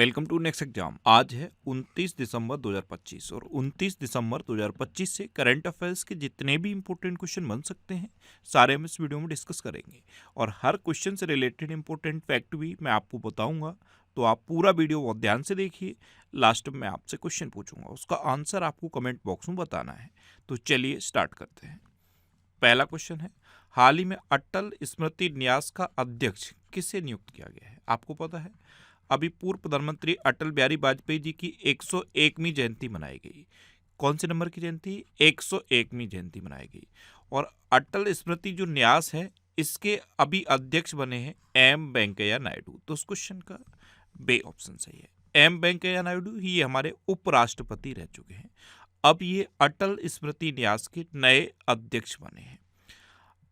Welcome to next exam. आज है 29 दिसंबर 2025 और 29 दिसंबर 2025 से करंट अफेयर्स के जितने भी इंपॉर्टेंट क्वेश्चन बन सकते हैं सारे हम इस वीडियो में डिस्कस करेंगे और हर क्वेश्चन से रिलेटेड इंपॉर्टेंट फैक्ट भी मैं आपको बताऊंगा। तो आप पूरा वीडियो बहुत ध्यान से देखिए। लास्ट में मैं आपसे क्वेश्चन पूछूंगा, उसका आंसर आपको कमेंट बॉक्स में बताना है। तो चलिए स्टार्ट करते हैं। पहला क्वेश्चन है, हाल ही में अटल स्मृति न्यास का अध्यक्ष किसे नियुक्त किया गया है? आपको पता है अभी पूर्व प्रधानमंत्री अटल बिहारी वाजपेयी जी की 101वीं जयंती मनाई गई। कौन से नंबर की जयंती? 101वीं जयंती मनाई गई। और अटल स्मृति जो न्यास है इसके अभी अध्यक्ष बने हैं एम वेंकैया नायडू। तो उस क्वेश्चन का बे ऑप्शन सही है। एम वेंकैया नायडू ही हमारे उपराष्ट्रपति रह चुके हैं। अब ये अटल स्मृति न्यास के नए अध्यक्ष बने हैं।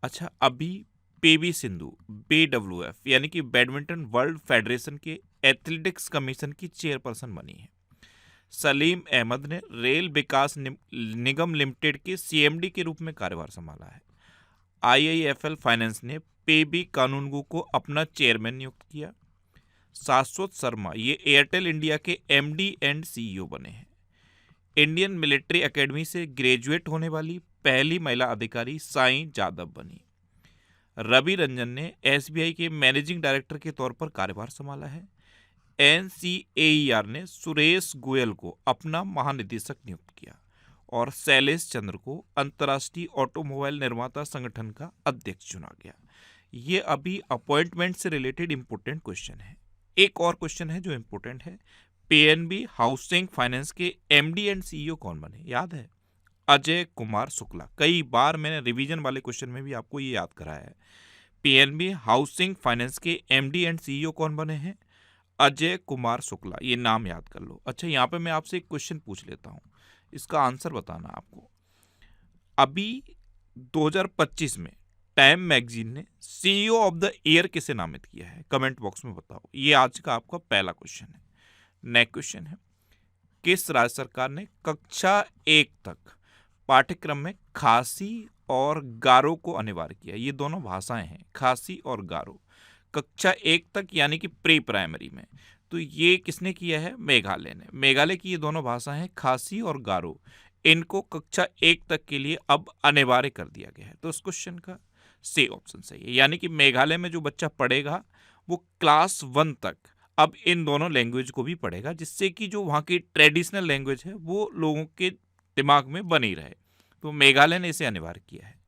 अच्छा, अभी पीवी सिंधु BWF यानी कि बैडमिंटन वर्ल्ड फेडरेशन के एथलेटिक्स कमीशन की चेयरपर्सन बनी है। सलीम अहमद ने रेल विकास निगम लिमिटेड के CMD के रूप में कार्यभार संभाला है। IIFL फाइनेंस ने पीबी कानूनगो को अपना चेयरमैन नियुक्त किया। शाश्वत शर्मा ये एयरटेल इंडिया के MD एंड CEO बने हैं। इंडियन मिलिट्री एकेडमी से ग्रेजुएट होने वाली पहली महिला अधिकारी साईं जादव बनी। रवि रंजन ने SBI के मैनेजिंग डायरेक्टर के तौर पर कार्यभार संभाला है। NCAER ने सुरेश गोयल को अपना महानिदेशक नियुक्त किया और शैलेश चंद्र को अंतर्राष्ट्रीय ऑटोमोबाइल निर्माता संगठन का अध्यक्ष चुना गया। ये अभी अपॉइंटमेंट से रिलेटेड इंपॉर्टेंट क्वेश्चन है। एक और क्वेश्चन है जो इंपॉर्टेंट है, PNB हाउसिंग फाइनेंस के MD एंड CEO कौन बने? याद है? अजय कुमार शुक्ला। कई बार मैंने रिवीजन वाले क्वेश्चन में भी आपको ये याद कराया है। PNB हाउसिंग फाइनेंस के MD एंड CEO कौन बने हैं? अजय कुमार शुक्ला। ये नाम याद कर लो। अच्छा, यहाँ पे मैं आपसे एक क्वेश्चन पूछ लेता हूँ, इसका आंसर बताना आपको। अभी 2025 में टाइम मैगजीन ने CEO ऑफ द ईयर किसे नामित किया है? कमेंट बॉक्स में बताओ। ये आज का आपका पहला क्वेश्चन है। नेक्स्ट क्वेश्चन है, किस राज्य सरकार ने कक्षा 1 तक पाठ्यक्रम में खासी और गारो को अनिवार्य किया? ये दोनों भाषाएं हैं, खासी और गारो, कक्षा 1 तक यानी कि प्री प्राइमरी में। तो ये किसने किया है? मेघालय ने। मेघालय की ये दोनों भाषाएं हैं, खासी और गारो, इनको कक्षा 1 तक के लिए अब अनिवार्य कर दिया गया है। तो उस क्वेश्चन का सी ऑप्शन सही है। यानी कि मेघालय में जो बच्चा पढ़ेगा वो क्लास 1 तक अब इन दोनों लैंग्वेज को भी पढ़ेगा, जिससे कि जो वहाँ की ट्रेडिशनल लैंग्वेज है वो लोगों के दिमाग में बनी रहे। तो मेघालय ने इसे अनिवार्य किया है।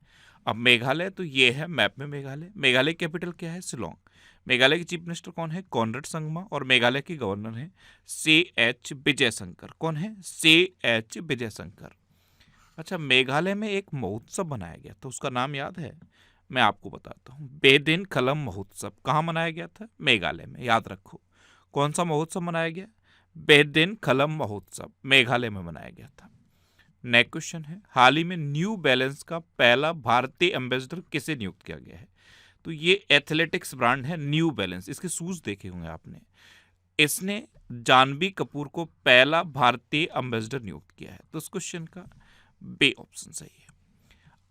अब मेघालय, तो ये है मैप में मेघालय। मेघालय कैपिटल क्या है? शिलोंग। मेघालय के चीफ मिनिस्टर कौन है? कॉनरेड संगमा। और मेघालय के गवर्नर हैं CH विजयशंकर। कौन है? CH विजयशंकर। अच्छा, मेघालय में एक महोत्सव बनाया गया था, उसका नाम याद है? मैं आपको बताता हूँ। बेदिन खलम महोत्सव कहाँ मनाया गया था? मेघालय में। याद रखो, कौन सा महोत्सव मनाया गया? बेदिन खलम महोत्सव मेघालय में मनाया गया था। नेक्स्ट क्वेश्चन है, हाल ही में न्यू बैलेंस का पहला भारतीय एम्बेसडर किसे नियुक्त किया गया है? तो ये एथलेटिक्स ब्रांड है न्यू बैलेंस। इसके शूज देखे होंगे आपने। इसने जानवी कपूर को पहला भारतीय एम्बेसडर नियुक्त किया है। तो इस क्वेश्चन का बे ऑप्शन सही है।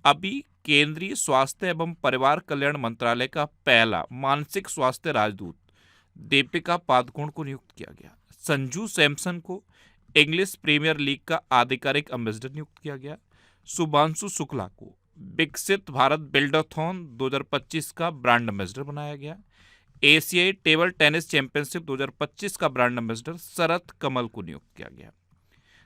अभी केंद्रीय स्वास्थ्य एवं परिवार कल्याण मंत्रालय का पहला मानसिक स्वास्थ्य राजदूत दीपिका पादुकोण को नियुक्त किया गया। संजू सैमसन को इंग्लिश प्रीमियर लीग का आधिकारिक एम्बेसडर नियुक्त किया गया। शुभांशु शुक्ला को विकसित भारत बिल्डाथॉन 2025 का ब्रांड एम्बेसडर बनाया गया। एशियाई टेबल टेनिस चैंपियनशिप 2025 का ब्रांड एम्बेसडर शरत कमल को नियुक्त किया गया।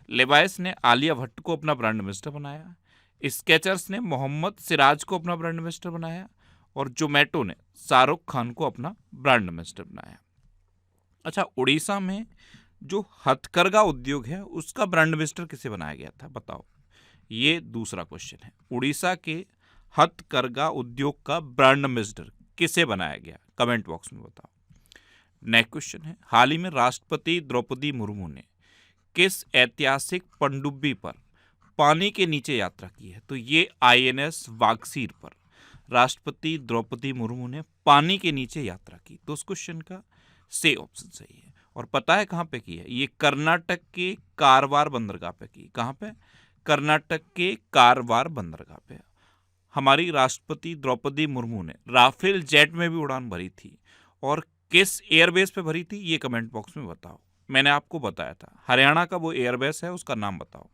लेवाइस ने आलिया भट्ट को अपना ब्रांड एम्बेसडर बनाया। स्केचर्स ने मोहम्मद सिराज को अपना ब्रांड एम्बेसडर बनाया और जोमेटो ने शाहरुख खान को अपना ब्रांड एम्बेसडर बनाया। अच्छा, उड़ीसा में जो हथकरघा उद्योग है उसका ब्रांड एम्बेसडर किसे बनाया गया था? बताओ। ये दूसरा क्वेश्चन है। उड़ीसा के हथकरघा उद्योग का ब्रांड एम्बेसडर किसे बनाया गया? कमेंट बॉक्स में बताओ। नेक्स्ट क्वेश्चन है, हाल ही में राष्ट्रपति द्रौपदी मुर्मू ने किस ऐतिहासिक पनडुब्बी पर पानी के नीचे यात्रा की है? तो ये INS वागसीर पर राष्ट्रपति द्रौपदी मुर्मू ने पानी के नीचे यात्रा की। तो उस क्वेश्चन का से ऑप्शन सही है। और पता है कहाँ पे की है? ये कर्नाटक के कारवार बंदरगाह पे की। कहाँ पे? कर्नाटक के कारवार बंदरगाह पे। हमारी राष्ट्रपति द्रौपदी मुर्मू ने राफेल जेट में भी उड़ान भरी थी और किस एयरबेस पे भरी थी? ये कमेंट बॉक्स में बताओ। मैंने आपको बताया था। हरियाणा का वो एयरबेस है, उसका नाम बताओ।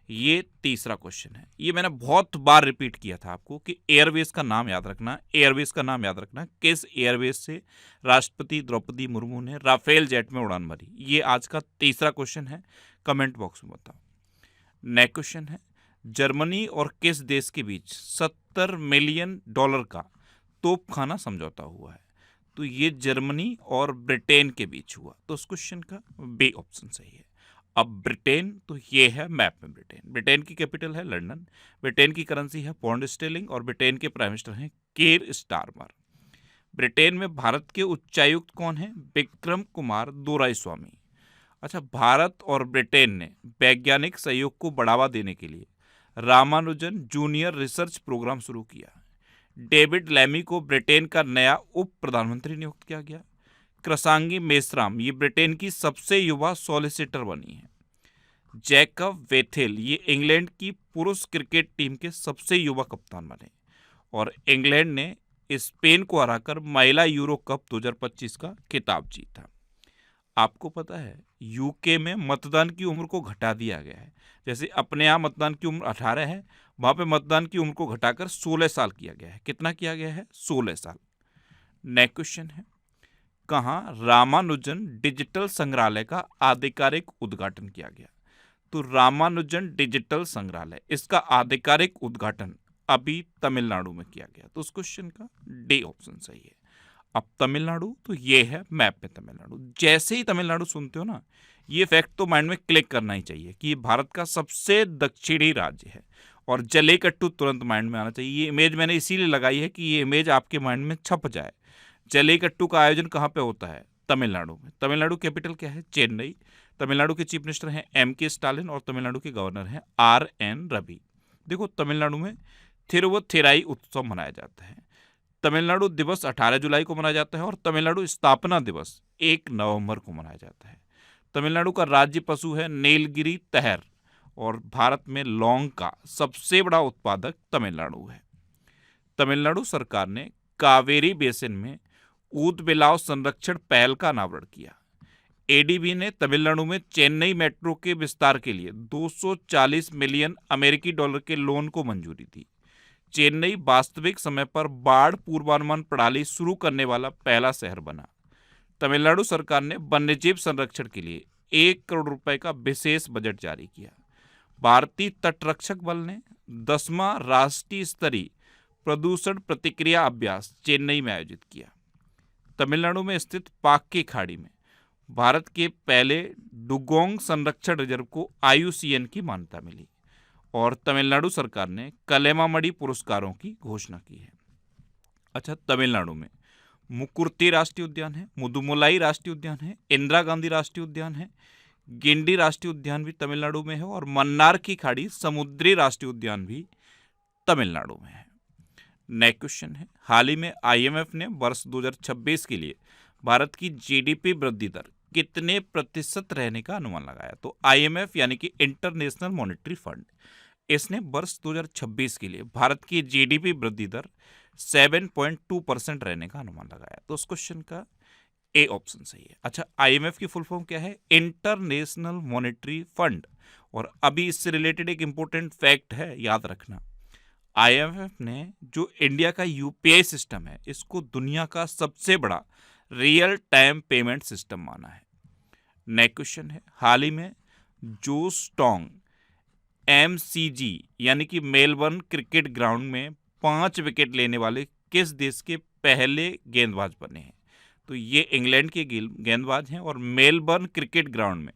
ये तीसरा क्वेश्चन है। ये मैंने बहुत बार रिपीट किया था आपको कि एयरबेस का नाम याद रखना, एयरबेस का नाम याद रखना। किस एयरबेस से राष्ट्रपति द्रौपदी मुर्मू ने राफेल जेट में उड़ान भरी? ये आज का तीसरा क्वेश्चन है। कमेंट बॉक्स में बताओ। नेक्स्ट क्वेश्चन है, जर्मनी और किस देश के बीच $70 मिलियन का तोपखाना समझौता हुआ है? तो ये जर्मनी और ब्रिटेन के बीच हुआ। तो उस क्वेश्चन का बी ऑप्शन सही है। अब ब्रिटेन, तो ये है मैप में ब्रिटेन। ब्रिटेन की कैपिटल है लंदन, ब्रिटेन की करेंसी है पौंड स्टर्लिंग और ब्रिटेन के प्राइम मिनिस्टर हैं कीर स्टारमर। ब्रिटेन में भारत के उच्चायुक्त कौन है? विक्रम कुमार दोराईस्वामी। अच्छा, भारत और ब्रिटेन ने वैज्ञानिक सहयोग को बढ़ावा देने के लिए रामानुजन जूनियर रिसर्च प्रोग्राम शुरू किया। डेविड लैमी को ब्रिटेन का नया उप प्रधानमंत्री नियुक्त किया गया। कृसांगी मेश्राम, ये ब्रिटेन की सबसे युवा सॉलिसिटर बनी है। जैकब वेथेल, ये इंग्लैंड की पुरुष क्रिकेट टीम के सबसे युवा कप्तान बने। और इंग्लैंड ने स्पेन को हराकर महिला यूरो कप 2025 का खिताब जीता। आपको पता है यूके में मतदान की उम्र को घटा दिया गया है। जैसे अपने यहाँ मतदान की उम्र 18 है, वहाँ पे मतदान की उम्र को घटाकर 16 साल किया गया है। कितना किया गया है? 16 साल। नेक्स्ट क्वेश्चन है, कहाँ रामानुजन डिजिटल संग्रहालय का आधिकारिक उद्घाटन किया गया? तो रामानुजन डिजिटल संग्रहालय, इसका आधिकारिक उद्घाटन अभी तमिलनाडु में किया गया। तो उस क्वेश्चन का डी ऑप्शन सही है। अब तमिलनाडु, तो ये है मैप में तमिलनाडु। जैसे ही तमिलनाडु सुनते हो ना, ये फैक्ट तो माइंड में क्लिक करना ही चाहिए कि ये भारत का सबसे दक्षिणी राज्य है। और जल्लीकट्टू तुरंत माइंड में आना चाहिए। ये इमेज मैंने इसीलिए लगाई है कि ये इमेज आपके माइंड में छप जाए। जल्लीकट्टू का आयोजन कहाँ पे होता है? तमिलनाडु में। तमिलनाडु कैपिटल क्या है? चेन्नई। तमिलनाडु के चीफ मिनिस्टर हैं M.K. स्टालिन और तमिलनाडु के गवर्नर हैं R.N. रवि। देखो, तमिलनाडु में थिरुवथिराई उत्सव मनाया जाता है। तमिलनाडु दिवस 18 जुलाई को मनाया जाता है और तमिलनाडु स्थापना दिवस 1 नवंबर को मनाया जाता है। तमिलनाडु का राज्य पशु है नीलगिरी तहर और भारत में लौंग का सबसे बड़ा उत्पादक तमिलनाडु है। तमिलनाडु सरकार ने कावेरी बेसिन में ऊदबिलाव संरक्षण पहल का अनावरण किया। एडीबी ने तमिलनाडु में चेन्नई मेट्रो के विस्तार के लिए $240 मिलियन के लोन को मंजूरी दी। चेन्नई वास्तविक समय पर बाढ़ पूर्वानुमान प्रणाली शुरू करने वाला पहला शहर बना। तमिलनाडु सरकार ने वन्यजीव संरक्षण के लिए 1 करोड़ रुपए का विशेष बजट जारी किया। भारतीय तटरक्षक बल ने 10वां राष्ट्रीय स्तरीय प्रदूषण प्रतिक्रिया अभ्यास चेन्नई में आयोजित किया। तमिलनाडु में स्थित पाक की खाड़ी में भारत के पहले डुगोंग संरक्षण रिजर्व को IUCN की मान्यता मिली। और तमिलनाडु सरकार ने कलेमामणि पुरस्कारों की घोषणा की है। अच्छा, तमिलनाडु में मुकुर्ती राष्ट्रीय उद्यान है, मुदुमलाई राष्ट्रीय उद्यान है, इंदिरा गांधी राष्ट्रीय उद्यान है, गिंडी राष्ट्रीय उद्यान भी तमिलनाडु में है और मन्नार की खाड़ी समुद्री राष्ट्रीय उद्यान भी तमिलनाडु में है। नेक्स्ट क्वेश्चन है, हाल ही में IMF ने वर्ष 2026 के लिए भारत की GDP वृद्धि दर कितने प्रतिशत रहने का अनुमान लगाया? तो IMF यानी कि इंटरनेशनल मॉनेटरी फंड, इसने वर्ष 2026 के लिए भारत की GDP वृद्धि दर 7.2% रहने का अनुमान लगाया। तो उस क्वेश्चन का ए ऑप्शन सही है। अच्छा, IMF की फुल फॉर्म क्या है? International monetary fund. और अभी इससे रिलेटेड एक इंपॉर्टेंट फैक्ट है, याद रखना। IMF ने जो इंडिया का UPI सिस्टम है, इसको दुनिया का सबसे बड़ा रियल टाइम पेमेंट सिस्टम माना है। नेक्स्ट क्वेश्चन है, हाल ही में जोस्टोंग MCG यानी कि मेलबर्न क्रिकेट ग्राउंड में 5 विकेट लेने वाले किस देश के पहले गेंदबाज बने हैं? तो ये इंग्लैंड के गेंदबाज हैं और मेलबर्न क्रिकेट ग्राउंड में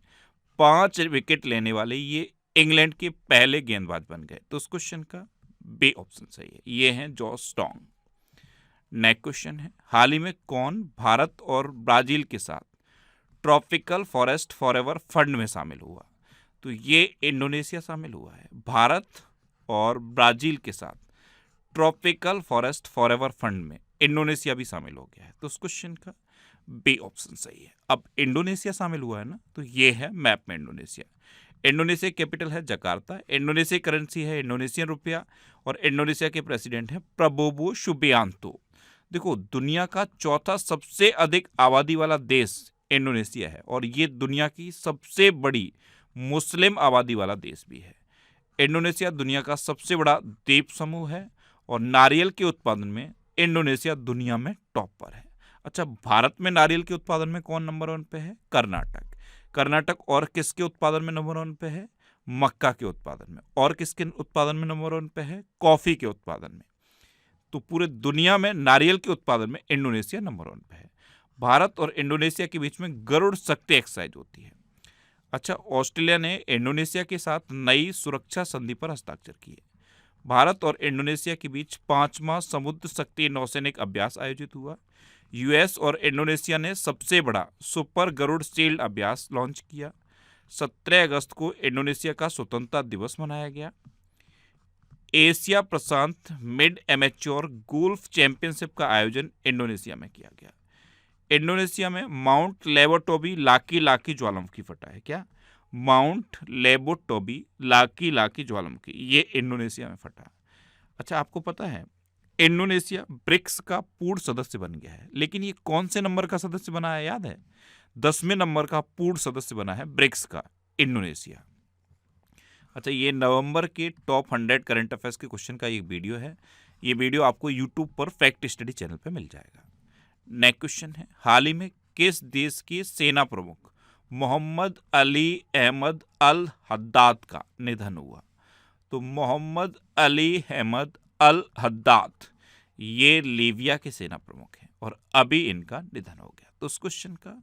5 विकेट लेने वाले ये इंग्लैंड के पहले गेंदबाज बन गए। तो उस क्वेश्चन का बी ऑप्शन सही है। ये हैं जोस्टोंग। नेक्स्ट क्वेश्चन है, हाल ही में कौन भारत और ब्राजील के साथ ट्रॉपिकल फॉरेस्ट फॉरएवर फंड में शामिल हुआ? तो ये इंडोनेशिया शामिल हुआ है। भारत और ब्राजील के साथ ट्रॉपिकल फॉरेस्ट फॉरएवर फंड में इंडोनेशिया भी शामिल हो गया है। तो उस क्वेश्चन का बी ऑप्शन सही है। अब इंडोनेशिया शामिल हुआ है ना, तो ये है मैप में इंडोनेशिया। इंडोनेशिया कैपिटल है जकार्ता, इंडोनेशिया करेंसी है इंडोनेशियन रुपया और इंडोनेशिया के प्रेसिडेंट हैं प्रबोवो सुबियांतो। देखो, दुनिया का चौथा सबसे अधिक आबादी वाला देश इंडोनेशिया है और ये दुनिया की सबसे बड़ी मुस्लिम आबादी वाला देश भी है। इंडोनेशिया दुनिया का सबसे बड़ा द्वीप समूह है और नारियल के उत्पादन में इंडोनेशिया दुनिया में टॉप पर है। अच्छा, भारत में नारियल के उत्पादन में कौन नंबर 1 पे है? कर्नाटक। कर्नाटक और किसके उत्पादन में नंबर 1 पे है? मक्का के उत्पादन में। और किसके उत्पादन में नंबर 1 पे है? कॉफी के उत्पादन में। तो पूरे दुनिया में नारियल के उत्पादन में इंडोनेशिया नंबर 1 पे है। भारत और इंडोनेशिया के बीच में गरुड़ शक्ति एक्सरसाइज होती है। अच्छा, ऑस्ट्रेलिया ने इंडोनेशिया के साथ नई सुरक्षा संधि पर हस्ताक्षर किए। भारत और इंडोनेशिया के बीच 5वां समुद्र शक्ति नौसैनिक अभ्यास आयोजित हुआ। यूएस और इंडोनेशिया ने सबसे बड़ा सुपर गरुड़ शील्ड अभ्यास लॉन्च किया। 17 अगस्त को इंडोनेशिया का स्वतंत्रता दिवस मनाया गया। एशिया प्रशांत मिड एमेच्योर गोल्फ चैंपियनशिप का आयोजन इंडोनेशिया में किया गया। इंडोनेशिया में माउंट लेबोटोबी लाकी लाकी ज्वालामुखी फटा है। क्या? माउंट लेबोटोबी लाकी लाकी ज्वालामुखी, ये इंडोनेशिया में फटा। अच्छा, आपको पता है इंडोनेशिया ब्रिक्स का पूर्ण सदस्य बन गया है, लेकिन ये कौन से नंबर का सदस्य बना है याद है? 10वें नंबर का पूर्ण सदस्य बना है ब्रिक्स का इंडोनेशिया। अच्छा, ये नवंबर के टॉप 100 करंट अफेयर्स के क्वेश्चन का एक वीडियो है। ये वीडियो आपको यूट्यूब पर फैक्ट स्टडी चैनल पर मिल जाएगा। नेक्स्ट क्वेश्चन है, हाल ही में किस देश के सेना प्रमुख मोहम्मद अली अहमद अल हद्दाद का निधन हुआ? तो मोहम्मद अली अहमद अल हद्दाद ये लीबिया के सेना प्रमुख हैं और अभी इनका निधन हो गया। तो उस क्वेश्चन का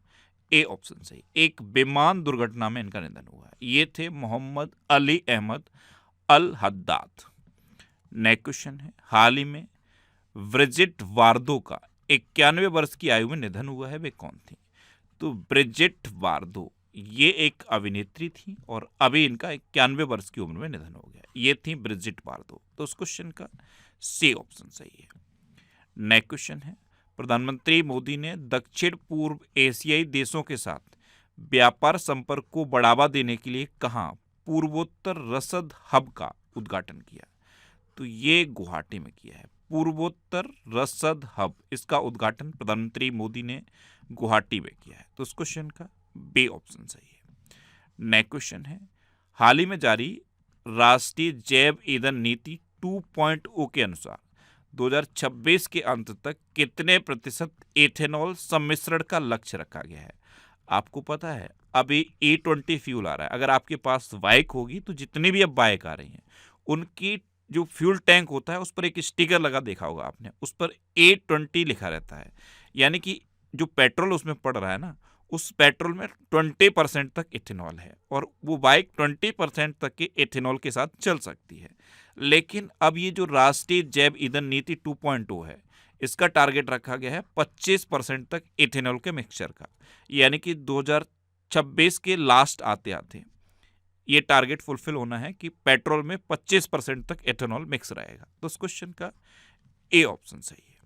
ए ऑप्शन सही, एक विमान दुर्घटना में इनका निधन हुआ है। ये थे मोहम्मद अली अहमद अल हद्दाद। नेक्स्ट क्वेश्चन है, हाल ही में ब्रिजिट वार्दो का 91 वर्ष की आयु में निधन हुआ है, वे कौन थी? तो ब्रिजिट वार्दो ये एक अभिनेत्री थी और अभी इनका 91 वर्ष की उम्र में निधन हो गया। ये थी ब्रिजिट वार्दो। तो उस क्वेश्चन का सी ऑप्शन सही है। नेक्स्ट क्वेश्चन है, प्रधानमंत्री मोदी ने दक्षिण पूर्व एशियाई देशों के साथ व्यापार संपर्क को बढ़ावा देने के लिए कहाँ पूर्वोत्तर रसद हब का उद्घाटन किया? तो ये गुवाहाटी में किया है। पूर्वोत्तर रसद हब, इसका उद्घाटन प्रधानमंत्री मोदी ने गुवाहाटी में किया है। तो उस क्वेश्चन का बी ऑप्शन सही है। नेक्स्ट क्वेश्चन है, हाल ही में जारी राष्ट्रीय जैव ईंधन नीति 2.0 के अनुसार 2026 के अंत तक कितने प्रतिशत एथेनॉल सम्मिश्रण का लक्ष्य रखा गया है? आपको पता है अभी E20 फ्यूल आ रहा है। अगर आपके पास बाइक होगी तो जितनी भी अब बाइक आ रही हैं उनकी जो फ्यूल टैंक होता है उस पर एक स्टिकर लगा देखा होगा आपने, उस पर E20 लिखा रहता है। यानी कि जो पेट्रोल उसमें पड़ रहा है ना, उस पेट्रोल में 20% तक इथेनॉल है और वो बाइक 20% तक के इथेनॉल के साथ चल सकती है। लेकिन अब ये जो राष्ट्रीय जैव ईंधन नीति 2.0 है, इसका टारगेट रखा गया है 25% तक इथेनॉल के मिक्सचर का। यानी कि 2026 के लास्ट आते आते ये टारगेट फुलफिल होना है कि पेट्रोल में 25% तक एथेनॉल मिक्स रहेगा। तो इस क्वेश्चन का ए ऑप्शन सही है।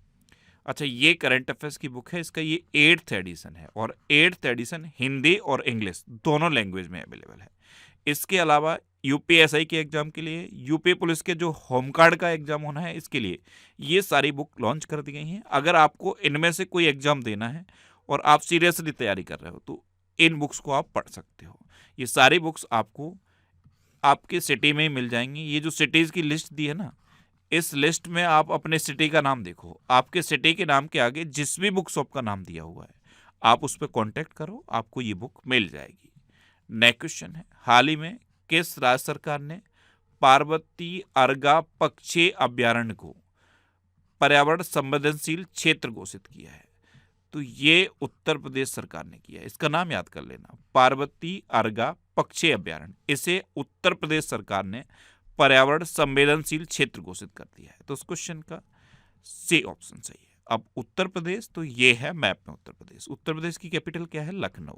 अच्छा, ये करंट अफेयर्स की बुक है, इसका ये 8th एडिशन है और 8th एडिशन हिंदी और इंग्लिश दोनों लैंग्वेज में अवेलेबल है। इसके अलावा यूपीएसआई के एग्जाम के लिए, यूपी पुलिस के जो होम गार्ड का एग्जाम होना है, इसके लिए ये सारी बुक लॉन्च कर दी गई हैं। अगर आपको इनमें से कोई एग्जाम देना है और आप सीरियसली तैयारी कर रहे हो तो इन बुक्स को आप पढ़ सकते हो। ये सारी बुक्स आपको आपके सिटी में ही मिल जाएंगी। ये जो सिटीज़ की लिस्ट दी है ना, इस लिस्ट में आप अपने सिटी का नाम देखो, आपके सिटी के नाम के आगे जिस भी बुक शॉप का नाम दिया हुआ है आप उस पर कॉन्टैक्ट करो, आपको ये बुक मिल जाएगी। नेक्स्ट क्वेश्चन है, हाल ही में किस राज्य सरकार ने पार्वती अर्गा पक्षी अभ्यारण्य को पर्यावरण संवेदनशील क्षेत्र घोषित किया है? तो ये उत्तर प्रदेश सरकार ने किया है। इसका नाम याद कर लेना, पार्वती अर्गा पक्षी अभ्यारण्य। इसे उत्तर प्रदेश सरकार ने पर्यावरण संवेदनशील क्षेत्र घोषित कर दिया है। तो उस क्वेश्चन का सी ऑप्शन सही है। अब उत्तर प्रदेश, तो ये है मैप में उत्तर प्रदेश। उत्तर प्रदेश की कैपिटल क्या है? लखनऊ।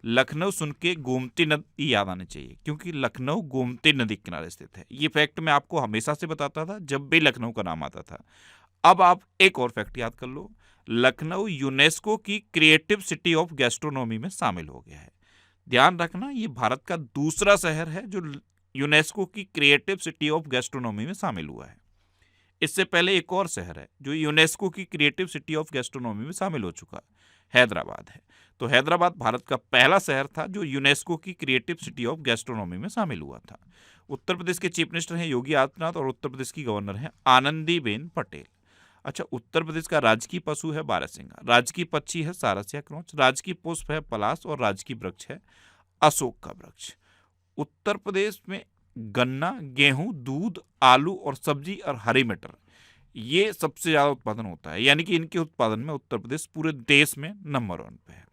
लखनऊ सुन के गोमती नदी याद आनी चाहिए क्योंकि लखनऊ गोमती नदी के किनारे स्थित है। ये फैक्ट मैं आपको हमेशा से बताता था जब भी लखनऊ का नाम आता था। अब आप एक और फैक्ट याद कर लो, लखनऊ यूनेस्को की क्रिएटिव सिटी ऑफ गैस्ट्रोनॉमी में शामिल हो गया है। ध्यान रखना, ये भारत का दूसरा शहर है जो यूनेस्को की क्रिएटिव सिटी ऑफ गैस्ट्रोनॉमी में शामिल हुआ है। इससे पहले एक और शहर है जो यूनेस्को की क्रिएटिव सिटी ऑफ गैस्ट्रोनॉमी में शामिल हो चुका है, हैदराबाद है। तो हैदराबाद भारत का पहला शहर था जो यूनेस्को की क्रिएटिव सिटी ऑफ गैस्ट्रोनॉमी में शामिल हुआ था। उत्तर प्रदेश के चीफ मिनिस्टर हैं योगी आदित्यनाथ और उत्तर प्रदेश की गवर्नर हैं आनंदीबेन पटेल। अच्छा, उत्तर प्रदेश का राजकीय पशु है बारहसिंगा, राजकीय पक्षी है सारसिया क्रोच, राजकीय पुष्प है पलाश और राजकीय वृक्ष है अशोक का वृक्ष। उत्तर प्रदेश में गन्ना, गेहूं, दूध, आलू और सब्जी और हरी मटर ये सबसे ज्यादा उत्पादन होता है, यानी कि इनके उत्पादन में उत्तर प्रदेश पूरे देश में नंबर 1 पे है।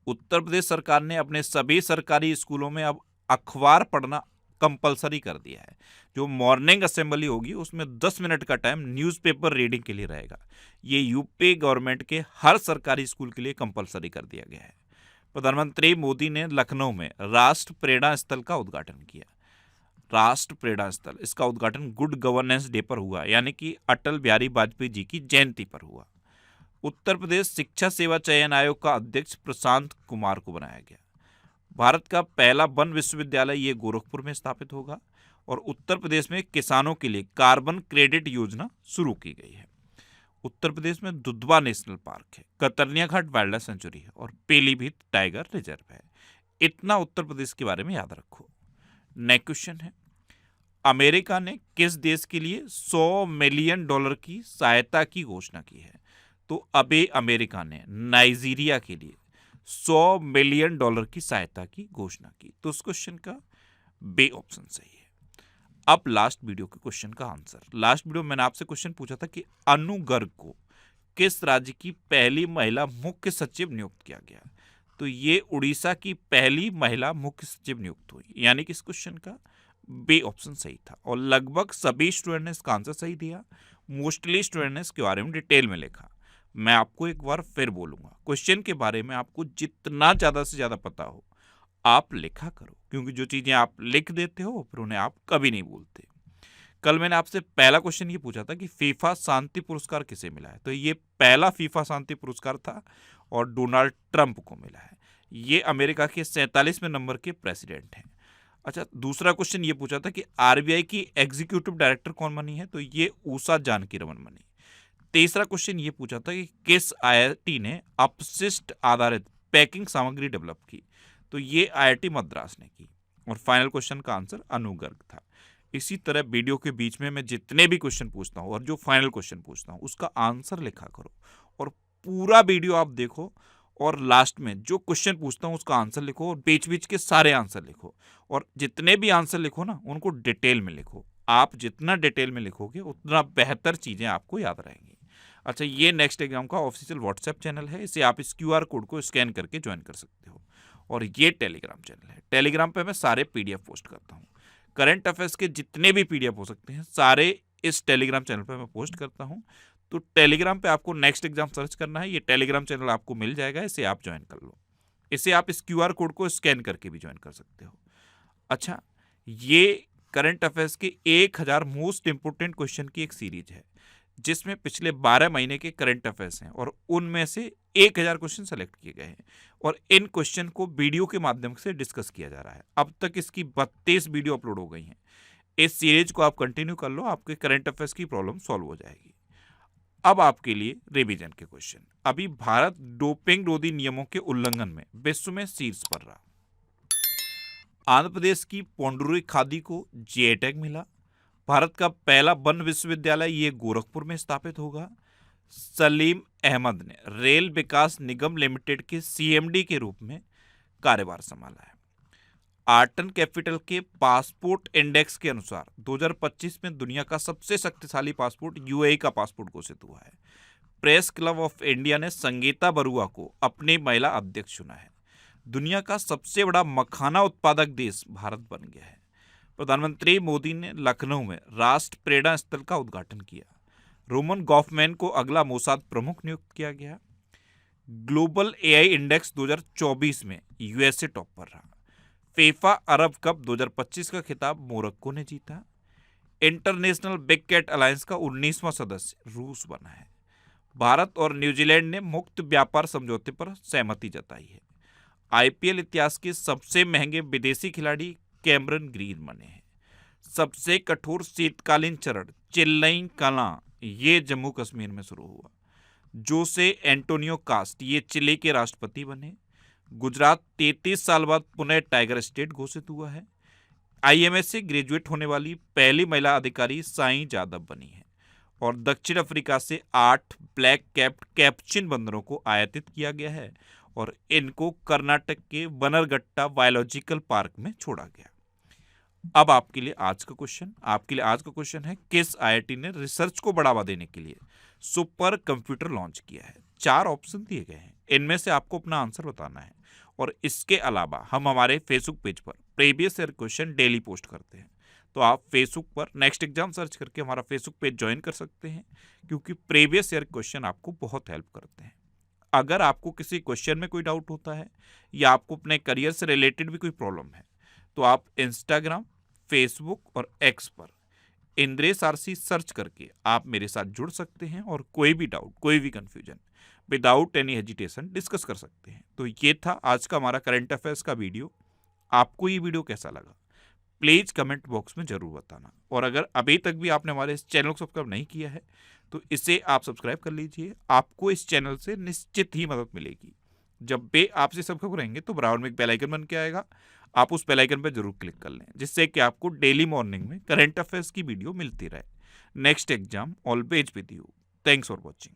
उत्तर प्रदेश सरकार ने अपने सभी सरकारी स्कूलों में अब अखबार पढ़ना कंपलसरी कर दिया है। जो मॉर्निंग असेंबली होगी उसमें 10 मिनट का टाइम न्यूज़पेपर रीडिंग के लिए रहेगा। ये यूपी गवर्नमेंट के हर सरकारी स्कूल के लिए कंपलसरी कर दिया गया है। प्रधानमंत्री मोदी ने लखनऊ में राष्ट्र प्रेरणा स्थल का उद्घाटन किया। राष्ट्र प्रेरणा स्थल, इसका उद्घाटन गुड गवर्नेंस डे पर हुआ, यानी कि अटल बिहारी वाजपेयी जी की जयंती पर हुआ। उत्तर प्रदेश शिक्षा सेवा चयन आयोग का अध्यक्ष प्रशांत कुमार को बनाया गया। भारत का पहला वन विश्वविद्यालय ये गोरखपुर में स्थापित होगा और उत्तर प्रदेश में किसानों के लिए कार्बन क्रेडिट योजना शुरू की गई है। उत्तर प्रदेश में दुधवा नेशनल पार्क है, कतरनिया घाट वाइल्ड लाइफ सेंचुरी है और पीलीभीत टाइगर रिजर्व है। इतना उत्तर प्रदेश के बारे में याद रखो। नेक्स्ट क्वेश्चन है, अमेरिका ने किस देश के लिए $100 मिलियन की सहायता की घोषणा की है? तो अबे अमेरिका ने नाइजीरिया के लिए $100 मिलियन की सहायता की घोषणा की। तो उस क्वेश्चन का बे ऑप्शन सही है। अब लास्ट वीडियो के क्वेश्चन का आंसर। लास्ट वीडियो मैंने आपसे क्वेश्चन पूछा था कि अनु गर्ग को किस राज्य की पहली महिला मुख्य सचिव नियुक्त किया गया? तो ये उड़ीसा की पहली महिला मुख्य सचिव नियुक्त हुई, यानी कि इस क्वेश्चन का बे ऑप्शन सही था। और लगभग सभी स्टूडेंट ने इसका आंसर सही दिया। मोस्टली स्टूडेंट ने इसके बारे में डिटेल में लिखा। मैं आपको एक बार फिर बोलूंगा, क्वेश्चन के बारे में आपको जितना ज़्यादा से ज़्यादा पता हो आप लिखा करो, क्योंकि जो चीज़ें आप लिख देते हो फिर उन्हें आप कभी नहीं भूलते। कल मैंने आपसे पहला क्वेश्चन ये पूछा था कि फीफा शांति पुरस्कार किसे मिला है? तो ये पहला फीफा शांति पुरस्कार था और डोनाल्ड ट्रंप को मिला है। ये अमेरिका के 47वें नंबर के प्रेसिडेंट हैं। अच्छा, दूसरा क्वेश्चन ये पूछा था कि आरबीआई की एग्जीक्यूटिव डायरेक्टर कौन बनी है? तो ये उषा जानकी रमन बनी। तीसरा क्वेश्चन ये पूछा था कि किस आईआईटी ने अपशिष्ट आधारित पैकिंग सामग्री डेवलप की? तो ये आईआईटी मद्रास ने की। और फाइनल क्वेश्चन का आंसर अनु गर्ग था। इसी तरह वीडियो के बीच में मैं जितने भी क्वेश्चन पूछता हूँ और जो फाइनल क्वेश्चन पूछता हूँ उसका आंसर लिखा करो और पूरा वीडियो आप देखो और लास्ट में जो क्वेश्चन पूछता हूँ उसका आंसर लिखो और बीच बीच के सारे आंसर लिखो। और जितने भी आंसर लिखो ना उनको डिटेल में लिखो। आप जितना डिटेल में लिखोगे उतना बेहतर चीज़ें आपको याद रहेंगी। अच्छा, ये नेक्स्ट एग्जाम का ऑफिशियल व्हाट्सएप चैनल है, इसे आप इस QR कोड को स्कैन करके ज्वाइन कर सकते हो। और ये टेलीग्राम चैनल है, टेलीग्राम पे मैं सारे PDF पोस्ट करता हूँ। करंट अफेयर्स के जितने भी PDF हो सकते हैं सारे इस टेलीग्राम चैनल पे मैं पोस्ट करता हूँ। तो टेलीग्राम पे आपको नेक्स्ट एग्जाम सर्च करना है, ये टेलीग्राम चैनल आपको मिल जाएगा, इसे आप ज्वाइन कर लो। इसे आप इस QR कोड को स्कैन करके भी ज्वाइन कर सकते हो। अच्छा, ये करंट अफेयर्स के 1000 मोस्ट इंपोर्टेंट क्वेश्चन की एक सीरीज है जिसमें पिछले 12 महीने के करंट अफेयर्स हैं और उनमें से 1000 क्वेश्चन सेलेक्ट किए गए हैं और इन क्वेश्चन को वीडियो के माध्यम से डिस्कस किया जा रहा है। अब तक इसकी 32 वीडियो अपलोड हो गई हैं। इस सीरीज को आप कंटिन्यू कर लो, आपके करंट अफेयर्स की प्रॉब्लम सॉल्व हो जाएगी। अब आपके लिए रिवीजन के क्वेश्चन। अभी भारत डोपिंग रोधी नियमों के उल्लंघन में विश्व में शीर्ष पर रहा। आंध्र प्रदेश की पोंडुरी खादी को जीआई टैग मिला। भारत का पहला वन विश्वविद्यालय ये गोरखपुर में स्थापित होगा। सलीम अहमद ने रेल विकास निगम लिमिटेड के CMD के रूप में कार्यभार संभाला है। आर्टन कैपिटल के पासपोर्ट इंडेक्स के अनुसार 2025 में दुनिया का सबसे शक्तिशाली पासपोर्ट UAE का पासपोर्ट घोषित हुआ है। प्रेस क्लब ऑफ इंडिया ने संगीता बरुआ को अपनी महिला अध्यक्ष चुना है। दुनिया का सबसे बड़ा मखाना उत्पादक देश भारत बन गया है। प्रधानमंत्री मोदी ने लखनऊ में राष्ट्र प्रेरणा स्थल का उद्घाटन किया। रोमन गॉफमैन को अगला मोसाद प्रमुख नियुक्त किया गया। ग्लोबल AI इंडेक्स 2024 में USA टॉप पर रहा। फीफा अरब कप 2025 का खिताब मोरक्को ने जीता। इंटरनेशनल बिग कैट अलायंस का 19वां सदस्य रूस बना है। भारत और न्यूजीलैंड ने मुक्त व्यापार समझौते पर सहमति जताई है। IPL इतिहास के सबसे महंगे विदेशी खिलाड़ी कैमरन ग्रीन बने हैं। सबसे कठोर शीतकालीन चरण चिल्लई कला ये जम्मू कश्मीर में शुरू हुआ। जोसे एंटोनियो कास्ट ये चिली के राष्ट्रपति बने। गुजरात 33 साल बाद पुनः टाइगर स्टेट घोषित हुआ है। आईएमएस से ग्रेजुएट होने वाली पहली महिला अधिकारी साई जादव बनी है। और दक्षिण अफ्रीका से 8 ब्लैक कैप्ड कैपुचिन बंदरों को आयातित किया गया है और इनको कर्नाटक के बनरगट्टा बायोलॉजिकल पार्क में छोड़ा गया। अब आपके लिए आज का क्वेश्चन है, किस आईआईटी ने रिसर्च को बढ़ावा देने के लिए सुपर कंप्यूटर लॉन्च किया है? 4 ऑप्शन दिए गए हैं, इनमें से आपको अपना आंसर बताना है। और इसके अलावा हम हमारे फेसबुक पेज पर previous year question daily post करते हैं, तो आप फेसबुक पर नेक्स्ट एग्जाम सर्च करके हमारा फेसबुक पेज ज्वाइन कर सकते हैं, क्योंकि प्रीवियस ईयर क्वेश्चन आपको बहुत हेल्प करते हैं। अगर आपको किसी क्वेश्चन में कोई डाउट होता है या आपको अपने करियर से रिलेटेड भी कोई प्रॉब्लम है, तो आप इंस्टाग्राम, फेसबुक और एक्स पर इंद्रेश आरसी सर्च करके आप मेरे साथ जुड़ सकते हैं और कोई भी डाउट, कोई भी confusion without any hesitation discuss कर सकते हैं। तो ये था आज का हमारा करंट अफेयर्स का वीडियो। आपको ये वीडियो कैसा लगा प्लीज कमेंट बॉक्स में जरूर बताना। और अगर अभी तक भी आपने हमारे इस चैनल को सब्सक्राइब नहीं किया है तो इसे आप सब्सक्राइब कर लीजिए। आपको इस चैनल से निश्चित ही मदद मिलेगी। जब भी आपसे सब्सक्राइब करेंगे तो बराबर में एक बेल आइकन बन के आएगा, आप उस बेल आइकन पर जरूर क्लिक कर लें, जिससे कि आपको डेली मॉर्निंग में करंट अफेयर्स की वीडियो मिलती रहे। Next exam always with you. Thanks for watching.